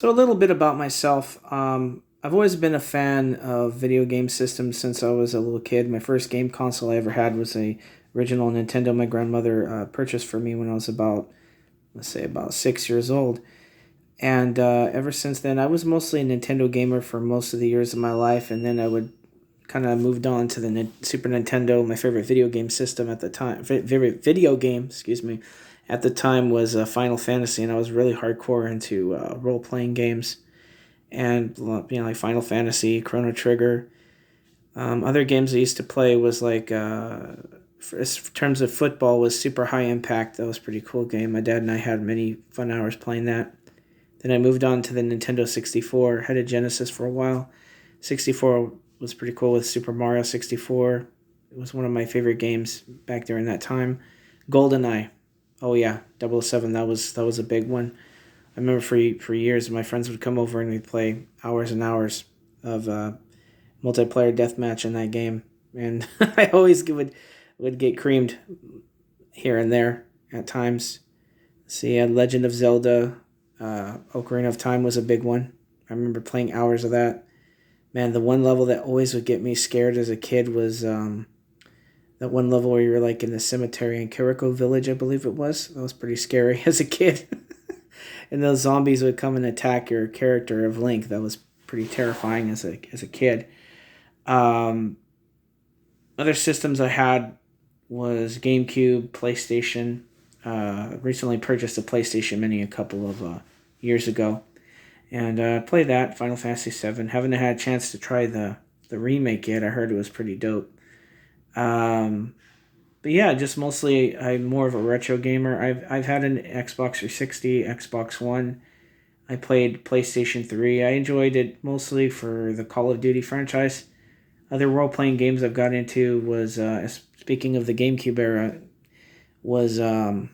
So a little bit about myself. I've always been a fan of video game systems since I was a little kid. My first game console I ever had was a original Nintendo my grandmother purchased for me when I was about, let's say, about 6 years old. And ever since then, I was mostly a Nintendo gamer for most of the years of my life, and then I would kind of moved on to the Super Nintendo. My favorite video game system at the time, favorite video game, excuse me, at the time was Final Fantasy, and I was really hardcore into role playing games and like Final Fantasy, Chrono Trigger. Other games I used to play was like in terms of football was Super High Impact. That was a pretty cool game. My dad and I had many fun hours playing that. Then I moved on to the Nintendo 64. Had a Genesis for a while. 64 was pretty cool with Super Mario 64. It was one of my favorite games back during that time. GoldenEye. Oh yeah, 007. That was a big one. I remember for years my friends would come over and we'd play hours and hours of multiplayer deathmatch in that game, and I always would get creamed here and there at times. See, Legend of Zelda, Ocarina of Time was a big one. I remember playing hours of that. Man, the one level that always would get me scared as a kid was that one level where you were like in the cemetery in Kiriko Village, I believe it was. That was pretty scary as a kid. And those zombies would come and attack your character of Link. That was pretty terrifying as a kid. Um, Other systems I had was GameCube, PlayStation. Recently purchased a PlayStation Mini a couple of years ago, and played that Final Fantasy VII. Haven't had a chance to try the remake yet. I heard it was pretty dope. Um, but yeah, just mostly I'm more of a retro gamer. I've had an Xbox 360, Xbox One. I played PlayStation 3. I enjoyed it mostly for the Call of Duty franchise. Other role playing games I've got into was speaking of the GameCube era was the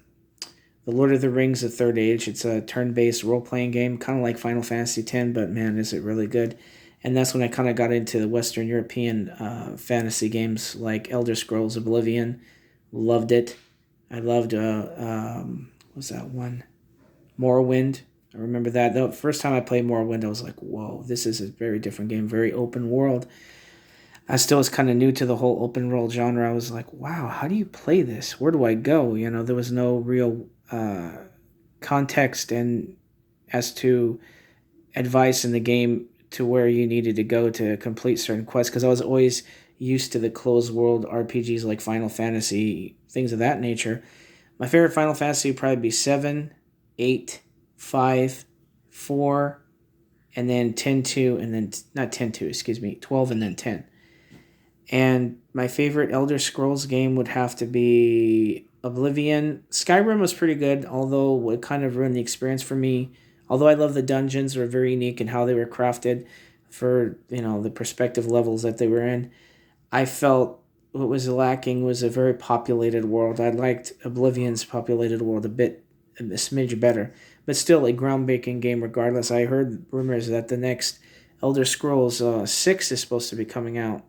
Lord of the Rings: The Third Age. It's a turn based role playing game, kind of like Final Fantasy X, but man, is it really good. And that's when I kind of got into the Western European fantasy games like Elder Scrolls Oblivion. Loved it. I loved, what was that one? Morrowind. I remember that. The first time I played Morrowind, I was like, whoa, this is a very different game, very open world. I still was kind of new to the whole open world genre. I was like, wow, how do you play this? Where do I go? There was no real context and as to advice in the game to where you needed to go to complete certain quests because I was always used to the closed world RPGs like Final Fantasy, things of that nature. My favorite Final Fantasy would probably be 7, 8, 5, 4, and then 10 2, and then, not 10 2, excuse me, 12 and then 10. And my favorite Elder Scrolls game would have to be Oblivion. Skyrim was pretty good, although it kind of ruined the experience for me. Although I love the dungeons, were very unique in how they were crafted for, the perspective levels that they were in. I felt what was lacking was a very populated world. I liked Oblivion's populated world a smidge better, but still a groundbreaking game regardless. I heard rumors that the next Elder Scrolls 6 is supposed to be coming out.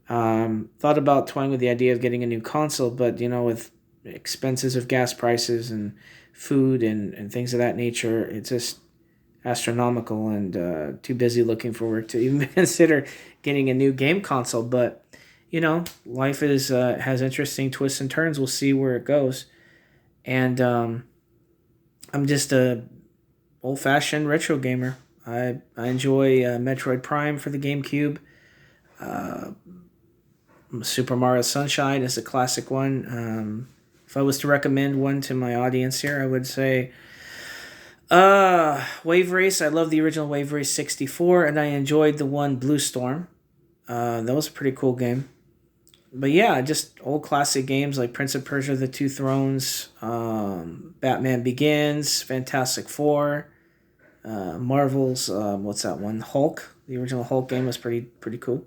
Thought about toying with the idea of getting a new console, but with expenses of gas prices and food and things of that nature, it's just astronomical and too busy looking for work to even consider getting a new game console. But life is has interesting twists and turns. We'll see where it goes. And I'm just a old fashioned retro gamer. I enjoy Metroid Prime for the GameCube. Uh, Super Mario Sunshine is a classic one. If I was to recommend one to my audience here, I would say Wave Race. I love the original Wave Race 64, and I enjoyed the one Blue Storm. That was a pretty cool game. But yeah, just old classic games like Prince of Persia: The Two Thrones, Batman Begins, Fantastic Four, Marvel's what's that one? Hulk. The original Hulk game was pretty cool.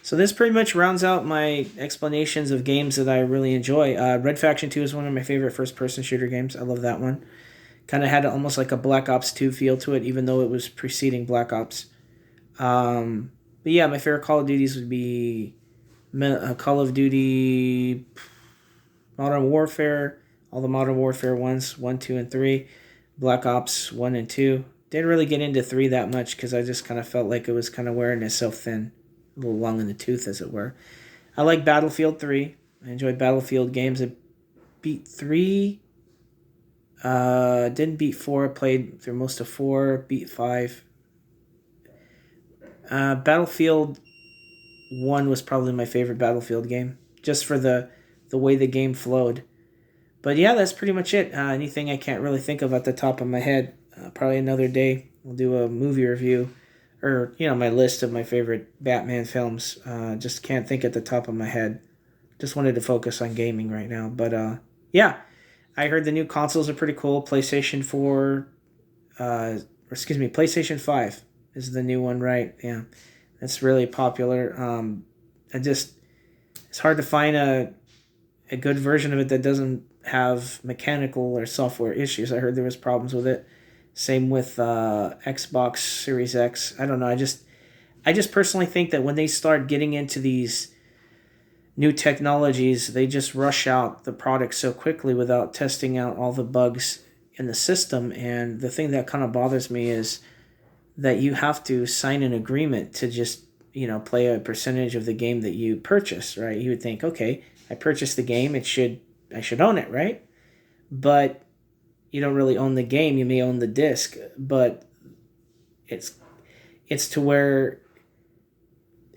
So this pretty much rounds out my explanations of games that I really enjoy. Red Faction 2 is one of my favorite first-person shooter games. I love that one. Kind of had almost like a Black Ops 2 feel to it, even though it was preceding Black Ops. But yeah, my favorite Call of Duties would be Call of Duty Modern Warfare, all the Modern Warfare ones, 1, 2, and 3. Black Ops 1 and 2. Didn't really get into 3 that much because I just kind of felt like it was kind of wearing itself thin, a little long in the tooth, as it were. I like Battlefield 3. I enjoy Battlefield games. I beat 3. Didn't beat 4. Played through most of 4. Beat 5. Battlefield 1 was probably my favorite Battlefield game, just for the way the game flowed. But yeah, that's pretty much it. Anything I can't really think of at the top of my head. Probably another day we'll do a movie review, or my list of my favorite Batman films. Just can't think at the top of my head. Just wanted to focus on gaming right now. But yeah, I heard the new consoles are pretty cool. PlayStation 4, PlayStation 5 is the new one, right? Yeah, that's really popular. It's hard to find a good version of it that doesn't have mechanical or software issues. I heard there was problems with it. Same with Xbox Series X. I don't know. I just personally think that when they start getting into these new technologies, they just rush out the product so quickly without testing out all the bugs in the system. And the thing that kind of bothers me is that you have to sign an agreement to just play a percentage of the game that you purchase, right? You would think, okay, I purchased the game, I should own it, right? But you don't really own the game. You may own the disc, but it's to where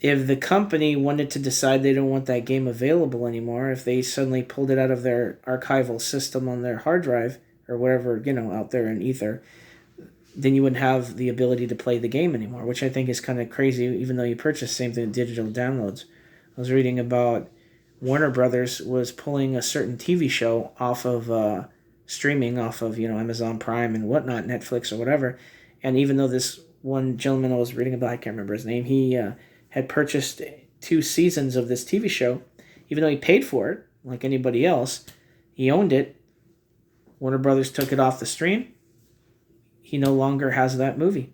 if the company wanted to decide they don't want that game available anymore, if they suddenly pulled it out of their archival system on their hard drive or whatever, out there in ether, then you wouldn't have the ability to play the game anymore, which I think is kind of crazy, even though you purchase the same thing with digital downloads. I was reading about Warner Brothers was pulling a certain TV show off of streaming, off of Amazon Prime and whatnot, Netflix or whatever. And even though this one gentleman I was reading about, I can't remember his name, he had purchased 2 seasons of this TV show, even though he paid for it like anybody else, he owned it. Warner Brothers took it off the stream. He no longer has that movie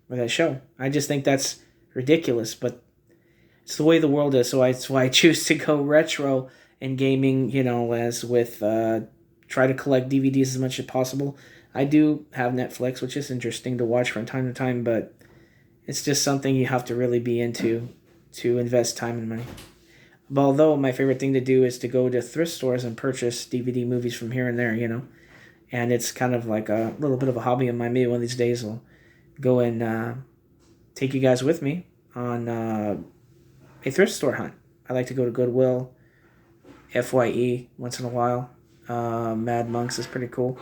or that show. I just think that's ridiculous, but it's the way the world is, so that's why I choose to go retro in gaming, as with try to collect DVDs as much as possible. I do have Netflix, which is interesting to watch from time to time, but it's just something you have to really be into to invest time and money. But although my favorite thing to do is to go to thrift stores and purchase DVD movies from here and there, and it's kind of like a little bit of a hobby of mine. Maybe one of these days I'll go and take you guys with me on a thrift store hunt. I like to go to Goodwill, FYE once in a while. Mad Monks is pretty cool.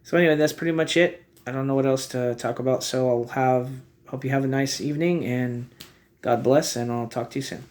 So anyway, that's pretty much it. I don't know what else to talk about, so hope you have a nice evening, and God bless, and I'll talk to you soon.